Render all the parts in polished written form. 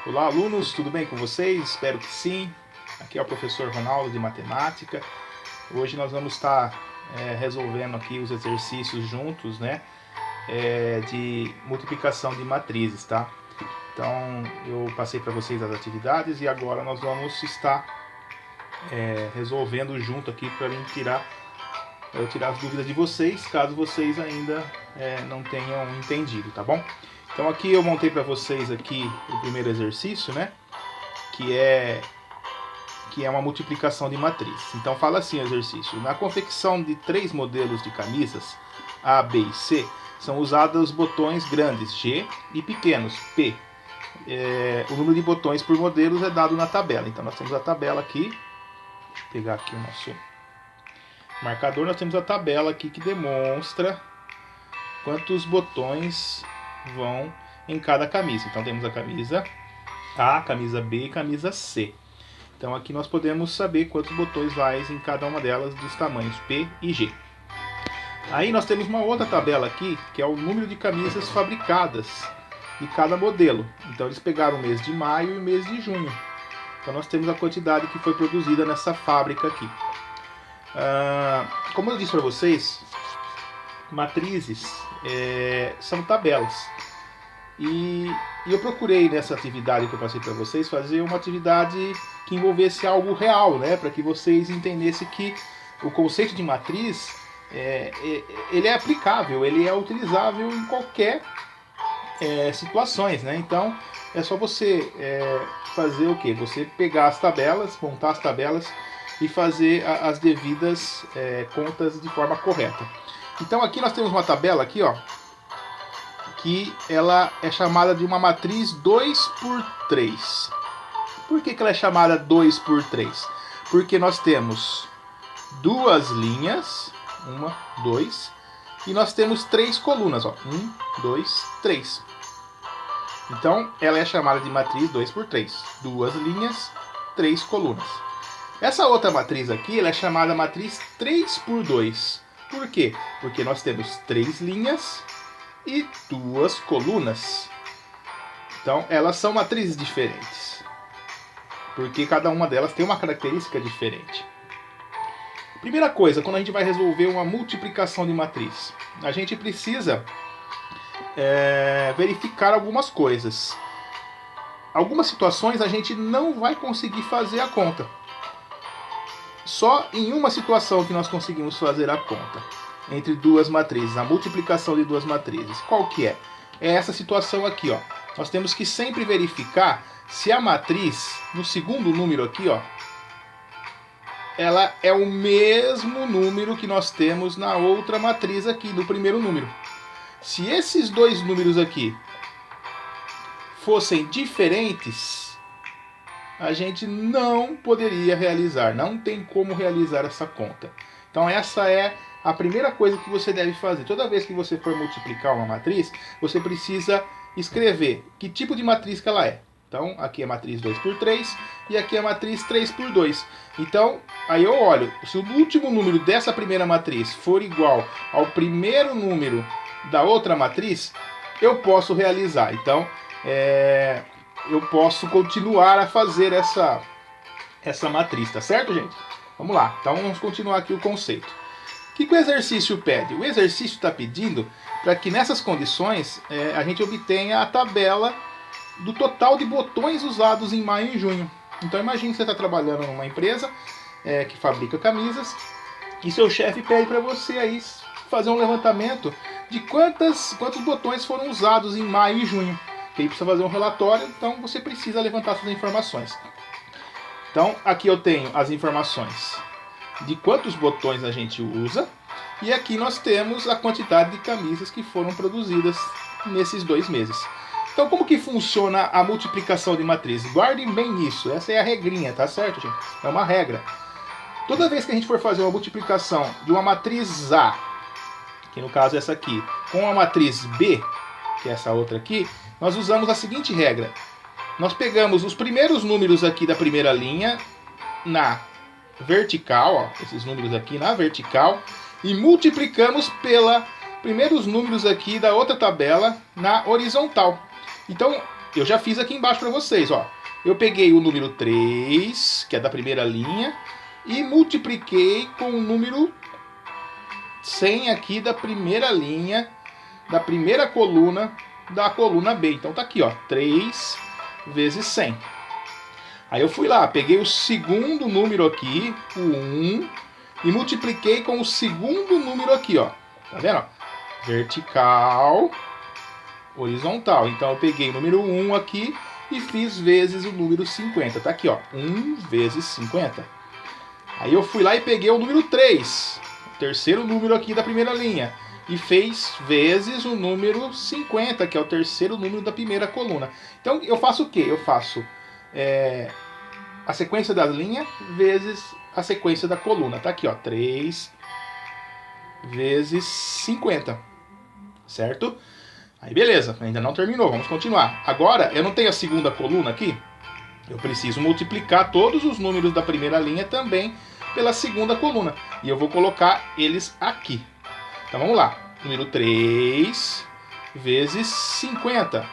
Olá, alunos, tudo bem com vocês? Espero que sim. Aqui é o professor Ronaldo de Matemática. Hoje nós vamos estar resolvendo aqui os exercícios juntos, né? De multiplicação de matrizes, tá? Então, eu passei para vocês as atividades e agora nós vamos estar resolvendo junto aqui para eu tirar as dúvidas de vocês, caso vocês ainda não tenham entendido, tá bom? Então aqui eu montei para vocês aqui o primeiro exercício, né? Que é uma multiplicação de matriz. Então fala assim o exercício: na confecção de 3 modelos de camisas A, B e C, são usados os botões grandes G e pequenos P. O número de botões por modelos é dado na tabela. Então nós temos a tabela aqui. Deixa eu pegar aqui o nosso marcador. Nós temos a tabela aqui que demonstra quantos botões vão em cada camisa. Então temos a camisa A, camisa B e camisa C. Então aqui nós podemos saber quantos botões vai em cada uma delas dos tamanhos P e G. Aí nós temos uma outra tabela aqui, que é o número de camisas fabricadas de cada modelo. Então eles pegaram o mês de maio e o mês de junho. Então nós temos a quantidade que foi produzida nessa fábrica aqui. Como eu disse para vocês, matrizes são tabelas. E eu procurei nessa atividade que eu passei para vocês fazer uma atividade que envolvesse algo real, né? Para que vocês entendessem que o conceito de matriz ele é aplicável, ele é utilizável em qualquer situações, né? Então é só você fazer o que? Você pegar as tabelas, montar as tabelas e fazer as devidas contas de forma correta. Então aqui nós temos uma tabela aqui, ó, que ela é chamada de uma matriz 2×3. Por que ela é chamada 2×3? Porque nós temos duas linhas, 1, 2, e nós temos 3 colunas, ó, 1, 2, 3. Então ela é chamada de matriz 2×3, duas linhas, 3 colunas. Essa outra matriz aqui, ela é chamada matriz 3×2. Por quê? Porque nós temos 3 linhas e 2 colunas. Então elas são matrizes diferentes, porque cada uma delas tem uma característica diferente. Primeira coisa, quando a gente vai resolver uma multiplicação de matriz, a gente precisa verificar algumas coisas. Algumas situações a gente não vai conseguir fazer a conta. Só em uma situação que nós conseguimos fazer a conta entre duas matrizes, a multiplicação de duas matrizes. Qual que é? É essa situação aqui, ó. Nós temos que sempre verificar se a matriz, no segundo número aqui, ó, ela é o mesmo número que nós temos na outra matriz aqui, no primeiro número. Se esses dois números aqui fossem diferentes, a gente não poderia realizar, não tem como realizar essa conta. Então essa é a primeira coisa que você deve fazer. Toda vez que você for multiplicar uma matriz, você precisa escrever que tipo de matriz que ela é. Então aqui é matriz 2×3 e aqui é matriz 3×2. Então aí eu olho, se o último número dessa primeira matriz for igual ao primeiro número da outra matriz, eu posso realizar. Então eu posso continuar a fazer essa matriz, tá certo, gente? Vamos lá, então vamos continuar aqui o conceito. O que o exercício pede? O exercício está pedindo para que nessas condições a gente obtenha a tabela do total de botões usados em maio e junho. Então imagine que você está trabalhando numa empresa que fabrica camisas e seu chefe pede para você aí fazer um levantamento de quantos botões foram usados em maio e junho. Que ele precisa fazer um relatório, então você precisa levantar essas informações. Então aqui eu tenho as informações de quantos botões a gente usa, e aqui nós temos a quantidade de camisas que foram produzidas nesses 2 meses. Então como que funciona a multiplicação de matrizes? Guardem bem isso, essa é a regrinha, tá certo, gente? É uma regra. Toda vez que a gente for fazer uma multiplicação de uma matriz A, que no caso é essa aqui, com a matriz B, que é essa outra aqui, nós usamos a seguinte regra. Nós pegamos os primeiros números aqui da primeira linha na vertical, ó, esses números aqui na vertical, e multiplicamos pelos primeiros números aqui da outra tabela na horizontal. Então eu já fiz aqui embaixo para vocês, ó. Eu peguei o número 3, que é da primeira linha, e multipliquei com o número 100 aqui da primeira linha, da primeira coluna, da coluna B. Então tá aqui, ó, 3 vezes 100. Aí eu fui lá, peguei o segundo número aqui, o 1, e multipliquei com o segundo número aqui, ó. Tá vendo? Vertical, horizontal. Então eu peguei o número 1 aqui e fiz vezes o número 50. Tá aqui, ó, 1 vezes 50. Aí eu fui lá e peguei o número 3, o terceiro número aqui da primeira linha, e fez vezes o número 50, que é o terceiro número da primeira coluna. Então eu faço o quê? Eu faço a sequência da linha vezes a sequência da coluna. Tá aqui, ó, 3 vezes 50, certo? Aí beleza, ainda não terminou, vamos continuar. Agora, eu não tenho a segunda coluna aqui? Eu preciso multiplicar todos os números da primeira linha também pela segunda coluna. E eu vou colocar eles aqui. Então vamos lá. Número 3 vezes 50.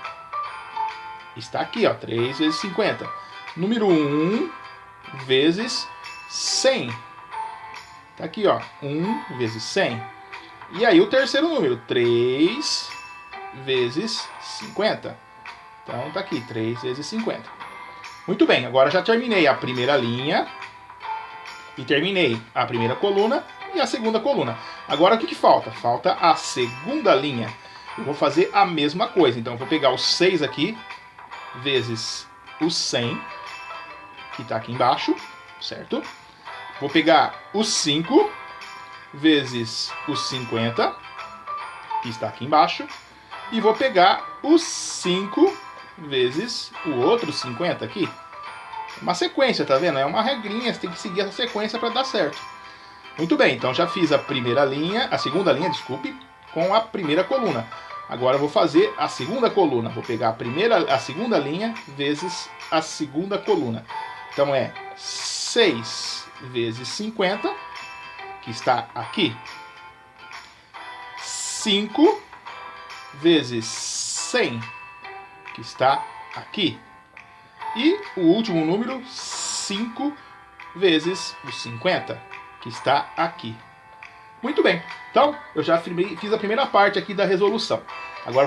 Está aqui, ó, 3 vezes 50. Número 1 vezes 100. Está aqui, ó, 1 vezes 100. E aí o terceiro número, 3 vezes 50. Então tá aqui, 3 vezes 50. Muito bem, agora já terminei a primeira linha e terminei a primeira coluna e a segunda coluna. Agora o que falta? Falta a segunda linha. Eu vou fazer a mesma coisa. Então eu vou pegar o 6 aqui vezes o 100, que está aqui embaixo, certo? Vou pegar o 5 vezes o 50, que está aqui embaixo. E vou pegar o 5 vezes o outro 50 aqui. Uma sequência, tá vendo? É uma regrinha, você tem que seguir essa sequência para dar certo. Muito bem, então já fiz a primeira linha, a segunda linha, desculpe, com a primeira coluna. Agora eu vou fazer a segunda coluna. Vou pegar a segunda linha vezes a segunda coluna. Então é 6 vezes 50, que está aqui. 5 vezes 100, que está aqui. E o último número, 5 vezes o 50, que está aqui. Muito bem. Então, eu já fiz a primeira parte aqui da resolução. Agora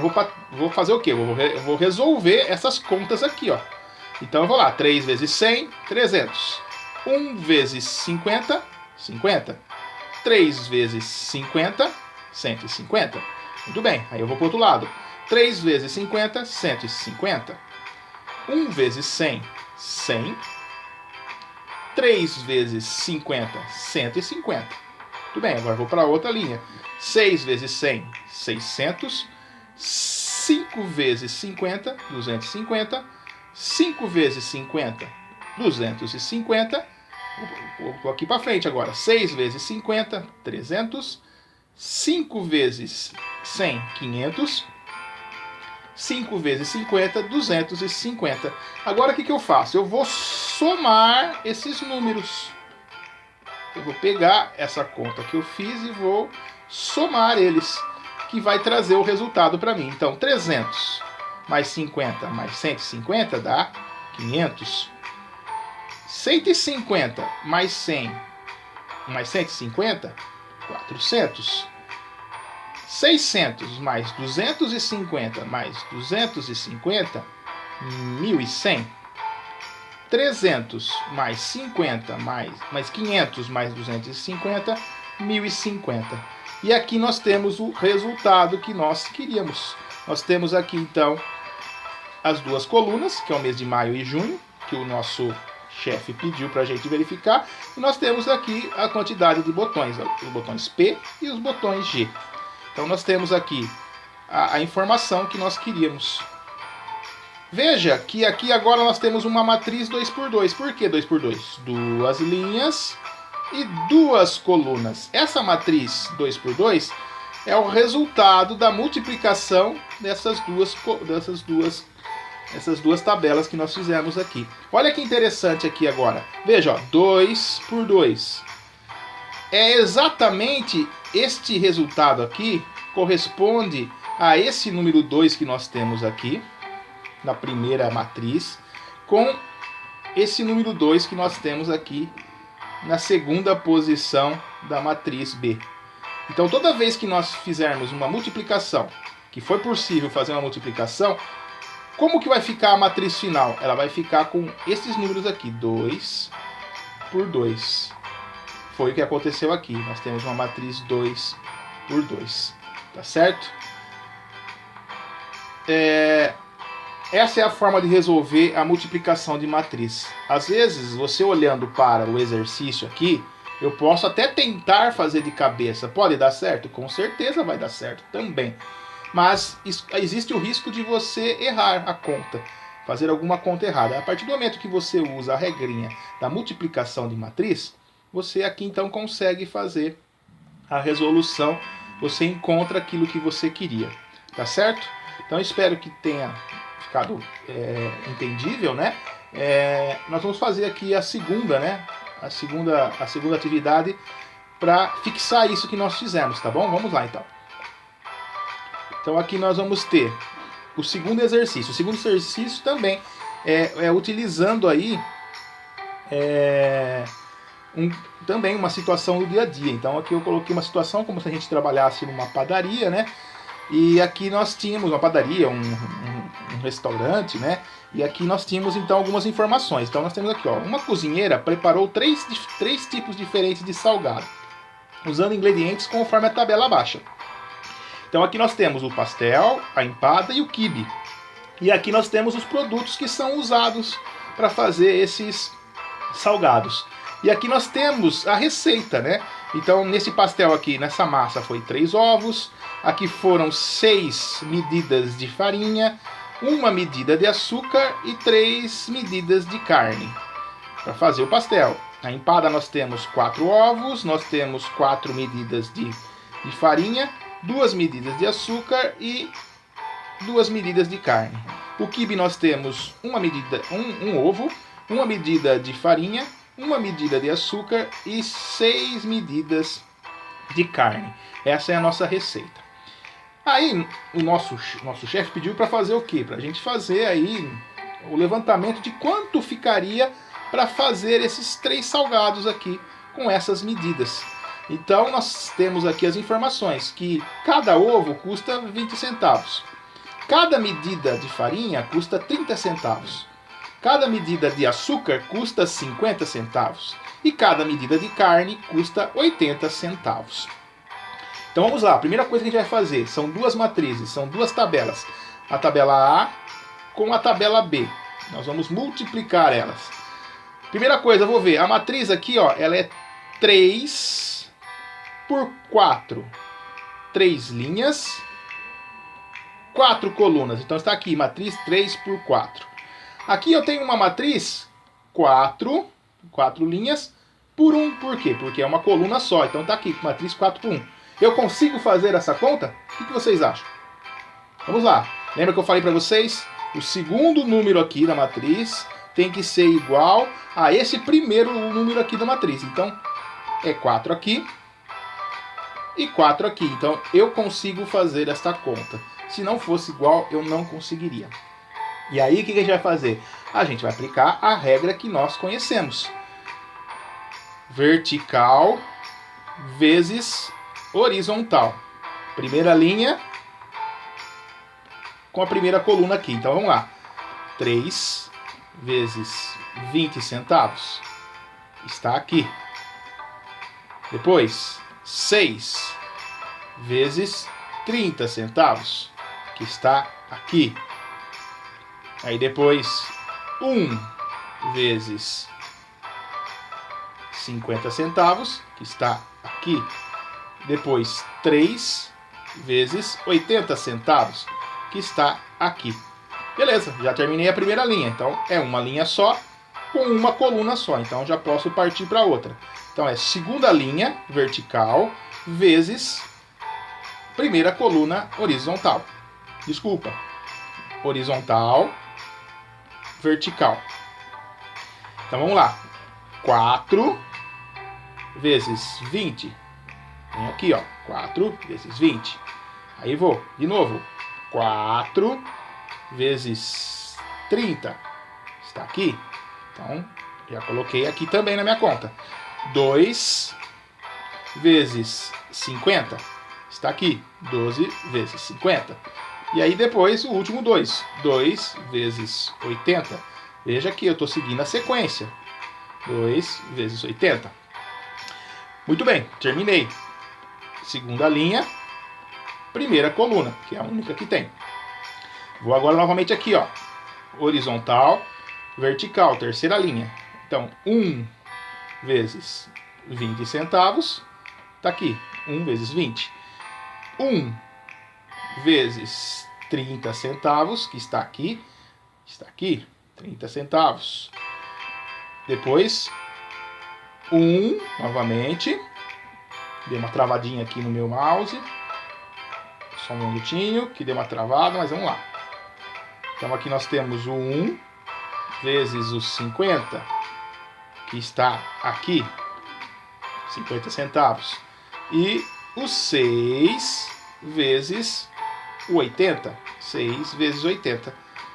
vou fazer o quê? Eu vou resolver essas contas aqui, ó. Então eu vou lá, 3 vezes 100, 300. 1 vezes 50, 50. 3 vezes 50, 150. Muito bem, aí eu vou para o outro lado. 3 vezes 50, 150. 1 vezes 100, 100. 3 vezes 50, 150. Muito bem, agora eu vou para a outra linha. 6 vezes 100, 600. 5 vezes 50, 250. 5 vezes 50, 250. Vou aqui para frente agora. 6 vezes 50, 300. 5 vezes 100, 500. 5 vezes 50, 250. Agora o que eu faço? Eu vou somar esses números. Eu vou pegar essa conta que eu fiz e vou somar eles, que vai trazer o resultado para mim. Então, 300 mais 50 mais 150 dá 500. 150 mais 100 mais 150, 400. 600 mais 250 mais 250, 1.100. 300 mais 50 mais 500 mais 250, 1.050. E aqui nós temos o resultado que nós queríamos. Nós temos aqui então as duas colunas, que é o mês de maio e junho, que o nosso chefe pediu para a gente verificar. E nós temos aqui a quantidade de botões, os botões P e os botões G. Então nós temos aqui a informação que nós queríamos. Veja que aqui agora nós temos uma matriz 2x2. Por que 2x2? Duas linhas e duas colunas. Essa matriz 2x2 é o resultado da multiplicação dessas duas tabelas que nós fizemos aqui. Olha que interessante aqui agora. Veja, ó, 2x2. É exatamente este resultado aqui, corresponde a esse número 2 que nós temos aqui. na primeira matriz, com esse número 2 que nós temos aqui na segunda posição da matriz B. Então, toda vez que nós fizermos uma multiplicação, que foi possível fazer uma multiplicação, como que vai ficar a matriz final? Ela vai ficar com esses números aqui, 2 por 2. Foi o que aconteceu aqui. Nós temos uma matriz 2 por 2. Tá certo? Essa é a forma de resolver a multiplicação de matriz. Às vezes, você olhando para o exercício aqui, eu posso até tentar fazer de cabeça. Pode dar certo? Com certeza vai dar certo também. Mas existe o risco de você errar a conta, fazer alguma conta errada. A partir do momento que você usa a regrinha da multiplicação de matriz, você aqui então consegue fazer a resolução, você encontra aquilo que você queria. Tá certo? Então espero que tenha ficado entendível, né? Nós vamos fazer aqui a segunda, né? A segunda atividade para fixar isso que nós fizemos, tá bom? Vamos lá então. Então aqui nós vamos ter o segundo exercício. O segundo exercício também é utilizando aí também uma situação do dia a dia. Então aqui eu coloquei uma situação como se a gente trabalhasse numa padaria, né? E aqui nós tínhamos uma padaria, um restaurante, né? E aqui nós tínhamos então algumas informações. Então nós temos aqui, ó, uma cozinheira preparou três tipos diferentes de salgado, usando ingredientes conforme a tabela abaixo. Então aqui nós temos o pastel, a empada e o quibe. E aqui nós temos os produtos que são usados para fazer esses salgados. E aqui nós temos a receita, né? Então nesse pastel aqui, nessa massa, foi 3 ovos. Aqui foram 6 medidas de farinha, 1 medida de açúcar e 3 medidas de carne para fazer o pastel. Na empada nós temos 4 ovos, nós temos 4 medidas de farinha, 2 medidas de açúcar e 2 medidas de carne. O quibe nós temos um ovo, 1 medida de farinha, 1 medida de açúcar e 6 medidas de carne. Essa é a nossa receita. Aí o nosso chefe pediu para fazer o quê? Para a gente fazer aí o levantamento de quanto ficaria para fazer esses 3 salgados aqui com essas medidas. Então nós temos aqui as informações que cada ovo custa 20 centavos. Cada medida de farinha custa 30 centavos. Cada medida de açúcar custa 50 centavos. E cada medida de carne custa 80 centavos. Então vamos lá, a primeira coisa que a gente vai fazer são 2 matrizes, são 2 tabelas. A tabela A com a tabela B. Nós vamos multiplicar elas. Primeira coisa, eu vou ver, a matriz aqui, ó, ela é 3 por 4. 3 linhas, 4 colunas. Então está aqui, matriz 3 por 4. Aqui eu tenho uma matriz 4 linhas por 1. Por quê? Porque é uma coluna só. Então está aqui, matriz 4 por 1. Eu consigo fazer essa conta? O que vocês acham? Vamos lá. Lembra que eu falei para vocês? O segundo número aqui da matriz tem que ser igual a esse primeiro número aqui da matriz. Então, é 4 aqui e 4 aqui. Então, eu consigo fazer esta conta. Se não fosse igual, eu não conseguiria. E aí, o que a gente vai fazer? A gente vai aplicar a regra que nós conhecemos. Vertical vezes horizontal. Primeira linha com a primeira coluna aqui. Então vamos lá. 3 vezes 20 centavos está aqui. Depois, 6 vezes 30 centavos, que está aqui. Aí depois, 1 vezes 50 centavos, que está aqui. Depois 3 vezes 80 centavos, que está aqui. Beleza, já terminei a primeira linha. Então é uma linha só com uma coluna só. Então já posso partir para outra. Então é segunda linha vertical vezes primeira coluna horizontal. Desculpa. Horizontal, vertical. Então vamos lá. 4 vezes 20. Vem aqui, ó, 4 vezes 20. Aí vou, de novo, 4 vezes 30. Está aqui. Então, já coloquei aqui também na minha conta. 2 vezes 50. Está aqui. 12 vezes 50. E aí depois o último 2. 2 vezes 80. Veja que eu estou seguindo a sequência. 2 vezes 80. Muito bem, terminei. Segunda linha. Primeira coluna, que é a única que tem. Vou agora novamente aqui, ó. Horizontal, vertical, terceira linha. Então, 1 vezes 20 centavos. Tá aqui, 1 vezes 20. 1 vezes 30 centavos, que está aqui. Está aqui, 30 centavos. Depois, 1, novamente. Dei uma travadinha aqui no meu mouse. Só um minutinho, que deu uma travada, mas vamos lá. Então aqui nós temos o 1 vezes os 50, que está aqui, 50 centavos. E o 6 vezes o 80, 6 vezes 80.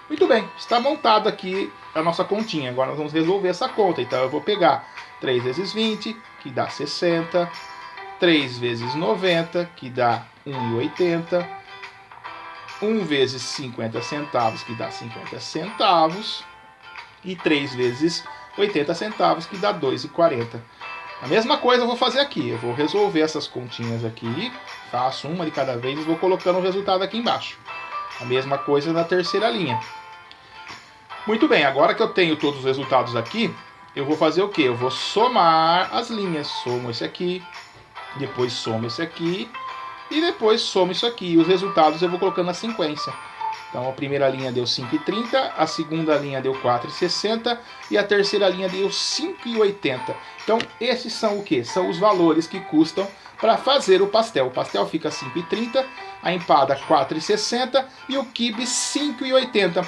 Muito bem, está montado aqui a nossa continha. Agora nós vamos resolver essa conta. Então eu vou pegar 3 vezes 20, que dá 60. 3 vezes 90, que dá 1,80. 1 vezes 50 centavos, que dá 50 centavos. E 3 vezes 80 centavos, que dá 2,40. A mesma coisa eu vou fazer aqui. Eu vou resolver essas continhas aqui. Faço uma de cada vez e vou colocando o resultado aqui embaixo. A mesma coisa na terceira linha. Muito bem, agora que eu tenho todos os resultados aqui, eu vou fazer o quê? Eu vou somar as linhas. Somo esse aqui. Depois somo esse aqui e depois somo isso aqui. E os resultados eu vou colocando na sequência. Então a primeira linha deu 5,30, a segunda linha deu 4,60 e a terceira linha deu 5,80. Então esses são o que? São os valores que custam para fazer o pastel. O pastel fica 5,30, a empada 4,60 e o quibe 5,80.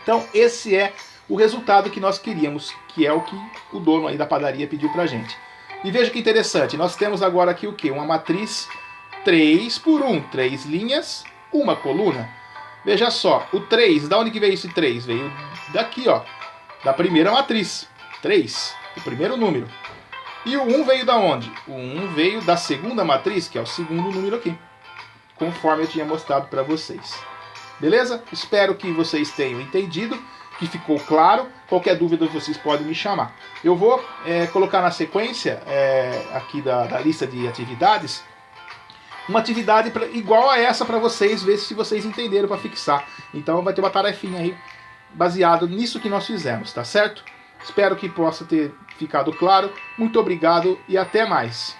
Então esse é o resultado que nós queríamos, que é o que o dono aí da padaria pediu pra gente. E veja que interessante, nós temos agora aqui o quê? Uma matriz 3 por 1, 3 linhas, uma coluna. Veja só, o 3, da onde que veio esse 3? Veio daqui, ó, da primeira matriz, 3, o primeiro número. E o 1 veio da onde? O 1 veio da segunda matriz, que é o segundo número aqui, conforme eu tinha mostrado para vocês. Beleza? Espero que vocês tenham entendido, que ficou claro. Qualquer dúvida vocês podem me chamar. Eu vou colocar na sequência aqui da lista de atividades uma atividade igual a essa para vocês, ver se vocês entenderam para fixar. Então vai ter uma tarefinha aí baseado nisso que nós fizemos, tá certo? Espero que possa ter ficado claro. Muito obrigado e até mais.